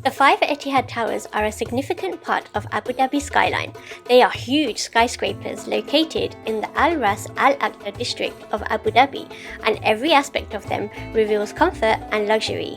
The 5 Etihad towers are a significant part of Abu Dhabi skyline. They are huge skyscrapers located in the Al Ras Al Aqsa district of Abu Dhabi, and every aspect of them reveals comfort and luxury.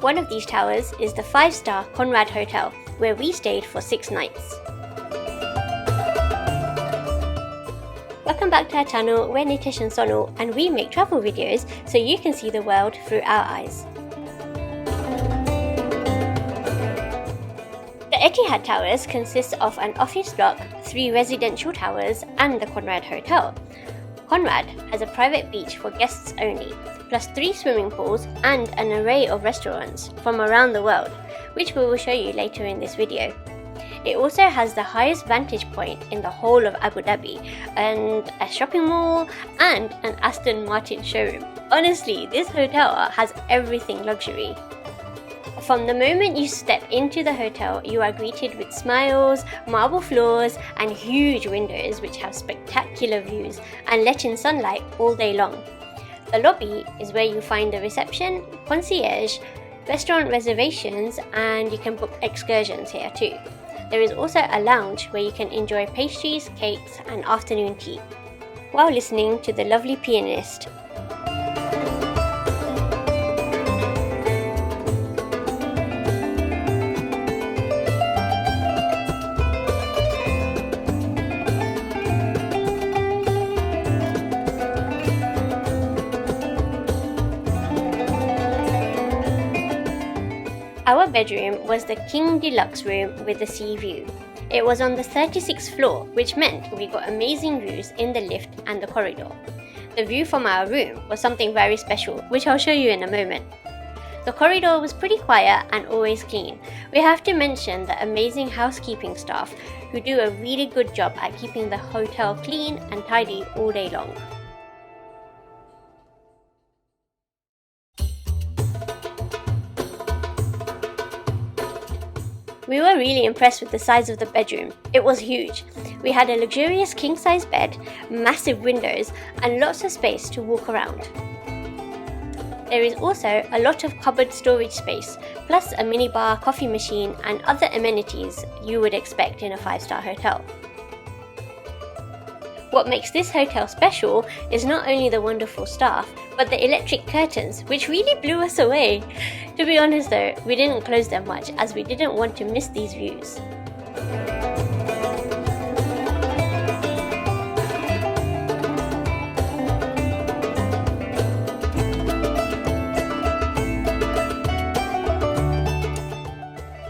One of these towers is the 5-star Conrad Hotel, where we stayed for 6 nights. Welcome back to our channel. We're Nitesh and Sonal, and we make travel videos so you can see the world through our eyes. The Etihad Towers consist of an office block, 3 residential towers and the Conrad Hotel. Conrad has a private beach for guests only, plus 3 swimming pools and an array of restaurants from around the world, which we will show you later in this video. It also has the highest vantage point in the whole of Abu Dhabi, and a shopping mall and an Aston Martin showroom. Honestly, this hotel has everything luxury. From the moment you step into the hotel, you are greeted with smiles, marble floors and huge windows which have spectacular views and let in sunlight all day long. The lobby is where you find the reception, concierge, restaurant reservations, and you can book excursions here too. There is also a lounge where you can enjoy pastries, cakes and afternoon tea while listening to the lovely pianist. Our bedroom was the King Deluxe room with the sea view. It was on the 36th floor, which meant we got amazing views in the lift and the corridor. The view from our room was something very special, which I'll show you in a moment. The corridor was pretty quiet and always clean. We have to mention the amazing housekeeping staff who do a really good job at keeping the hotel clean and tidy all day long. We were really impressed with the size of the bedroom. It was huge. We had a luxurious king-size bed, massive windows, and lots of space to walk around. There is also a lot of cupboard storage space, plus a minibar, coffee machine, and other amenities you would expect in a 5-star hotel. What makes this hotel special is not only the wonderful staff, but the electric curtains, which really blew us away. To be honest though, we didn't close them much as we didn't want to miss these views.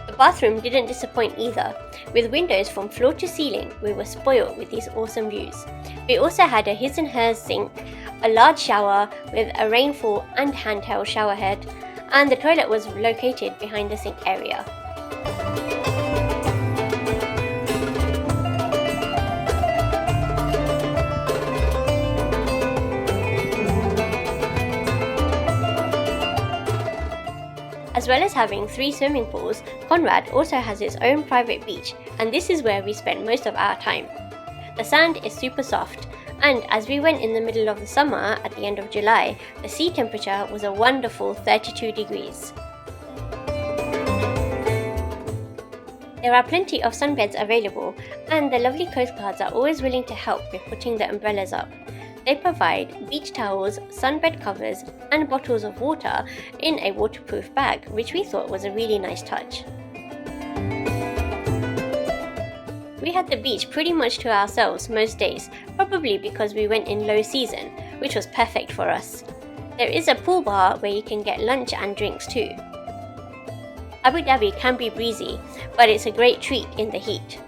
The bathroom didn't disappoint either. With windows from floor to ceiling, we were spoiled with these awesome views. We also had a his and hers sink, a large shower with a rainfall and handheld shower head, and the toilet was located behind the sink area. As well as having 3 swimming pools, Conrad also has its own private beach, and this is where we spent most of our time. The sand is super soft, and as we went in the middle of the summer at the end of July, the sea temperature was a wonderful 32 degrees. There are plenty of sunbeds available, and the lovely coast guards are always willing to help with putting the umbrellas up. They provide beach towels, sunbed covers, and bottles of water in a waterproof bag, which we thought was a really nice touch. We had the beach pretty much to ourselves most days, probably because we went in low season, which was perfect for us. There is a pool bar where you can get lunch and drinks too. Abu Dhabi can be breezy, but it's a great treat in the heat.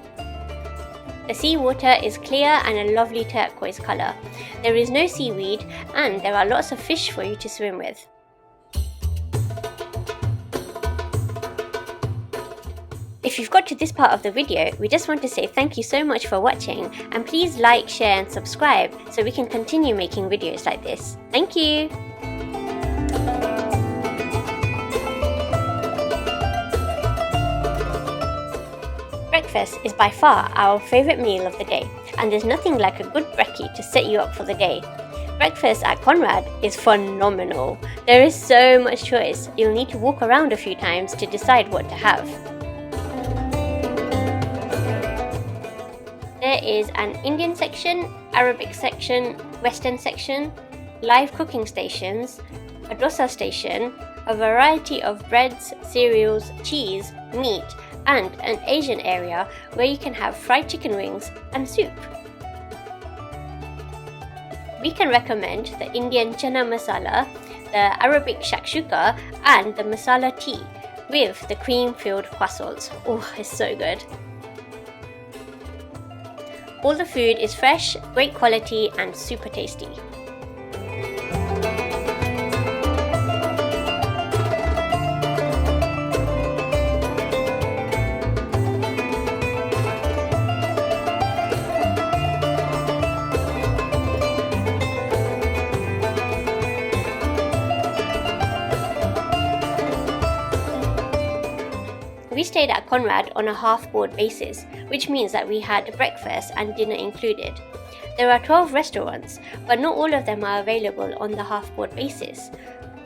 The sea water is clear and a lovely turquoise colour. There is no seaweed, and there are lots of fish for you to swim with. If you've got to this part of the video, we just want to say thank you so much for watching, and please like, share and subscribe so we can continue making videos like this. Thank you! Breakfast is by far our favourite meal of the day, and there's nothing like a good brekkie to set you up for the day. Breakfast at Conrad is phenomenal. There is so much choice, you'll need to walk around a few times to decide what to have. There is an Indian section, Arabic section, Western section, live cooking stations, a dosa station, a variety of breads, cereals, cheese, meat, and an Asian area where you can have fried chicken wings and soup. We can recommend the Indian chana masala, the Arabic shakshuka, and the masala tea with the cream-filled croissants. Oh, it's so good. All the food is fresh, great quality, and super tasty. We stayed at Conrad on a half-board basis, which means that we had breakfast and dinner included. There are 12 restaurants, but not all of them are available on the half-board basis.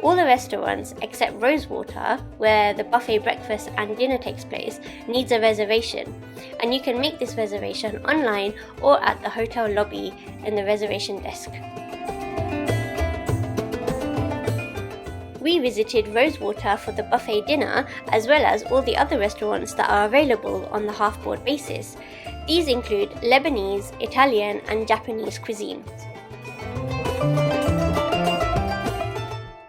All the restaurants except Rosewater, where the buffet breakfast and dinner takes place, needs a reservation, and you can make this reservation online or at the hotel lobby in the reservation desk. We visited Rosewater for the buffet dinner, as well as all the other restaurants that are available on the half-board basis. These include Lebanese, Italian, and Japanese cuisines.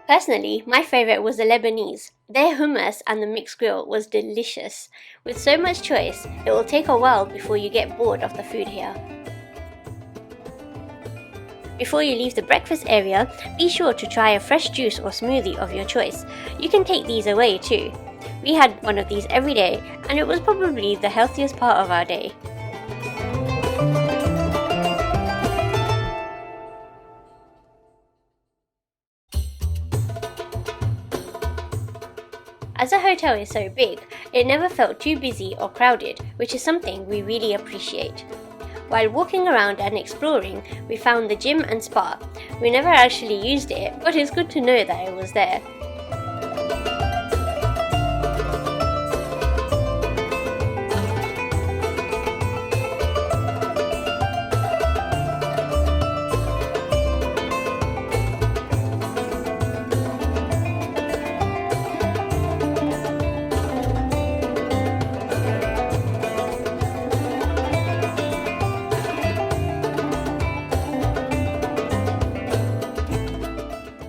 Personally, my favourite was the Lebanese. Their hummus and the mixed grill was delicious. With so much choice, it will take a while before you get bored of the food here. Before you leave the breakfast area, be sure to try a fresh juice or smoothie of your choice. You can take these away too. We had one of these every day, and it was probably the healthiest part of our day. As the hotel is so big, it never felt too busy or crowded, which is something we really appreciate. While walking around and exploring, we found the gym and spa. We never actually used it, but it's good to know that it was there.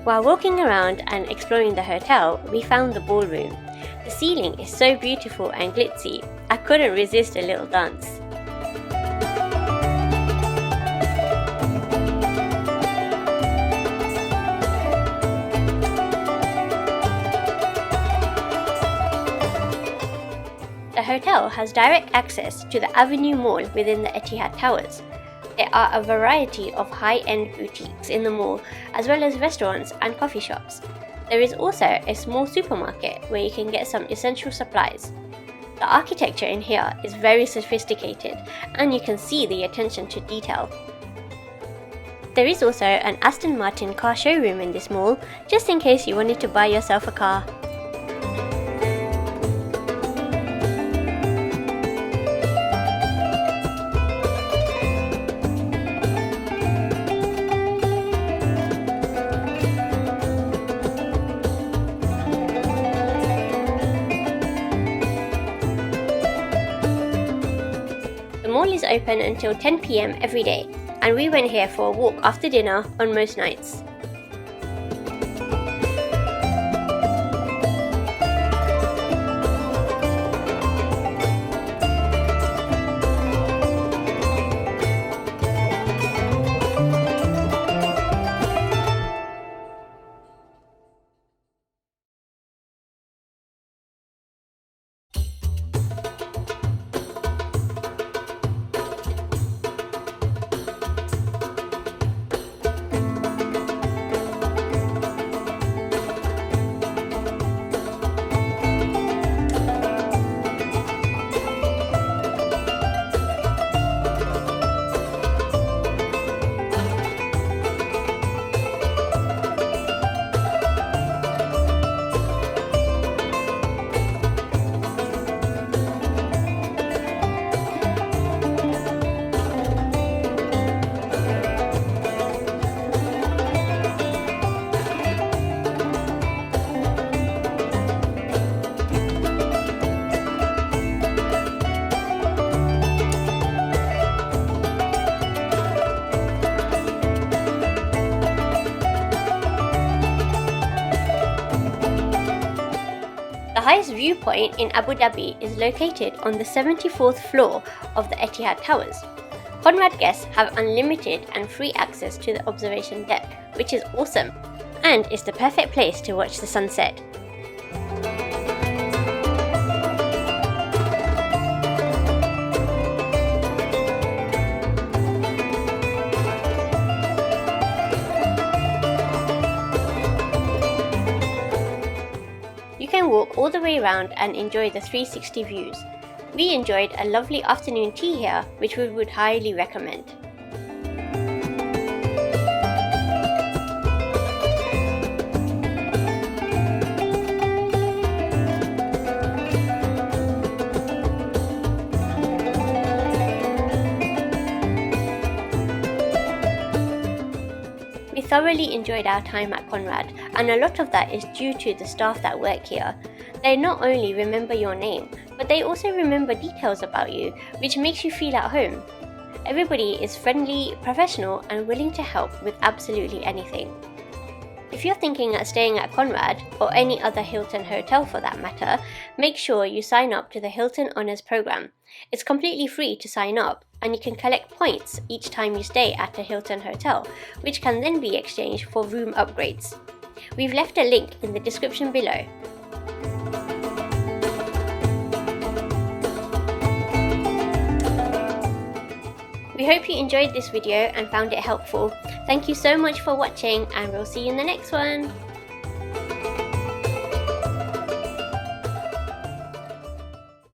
While walking around and exploring the hotel, we found the ballroom. The ceiling is so beautiful and glitzy, I couldn't resist a little dance. The hotel has direct access to the Avenue Mall within the Etihad Towers. There are a variety of high-end boutiques in the mall, as well as restaurants and coffee shops. There is also a small supermarket where you can get some essential supplies. The architecture in here is very sophisticated, and you can see the attention to detail. There is also an Aston Martin car showroom in this mall, just in case you wanted to buy yourself a car. The mall is open until 10 PM every day, and we went here for a walk after dinner on most nights. highest viewpoint in Abu Dhabi is located on the 74th floor of the Etihad Towers. Conrad guests have unlimited and free access to the observation deck, which is awesome, and is the perfect place to watch the sunset. You can walk all the way around and enjoy the 360 views. We enjoyed a lovely afternoon tea here, which we would highly recommend. We thoroughly enjoyed our time at Conrad, and a lot of that is due to the staff that work here. They not only remember your name, but they also remember details about you, which makes you feel at home. Everybody is friendly, professional, and willing to help with absolutely anything. If you're thinking of staying at Conrad, or any other Hilton hotel for that matter, make sure you sign up to the Hilton Honours Programme. It's completely free to sign up, and you can collect points each time you stay at a Hilton hotel, which can then be exchanged for room upgrades. We've left a link in the description below. We hope you enjoyed this video and found it helpful. Thank you so much for watching, and we'll see you in the next one.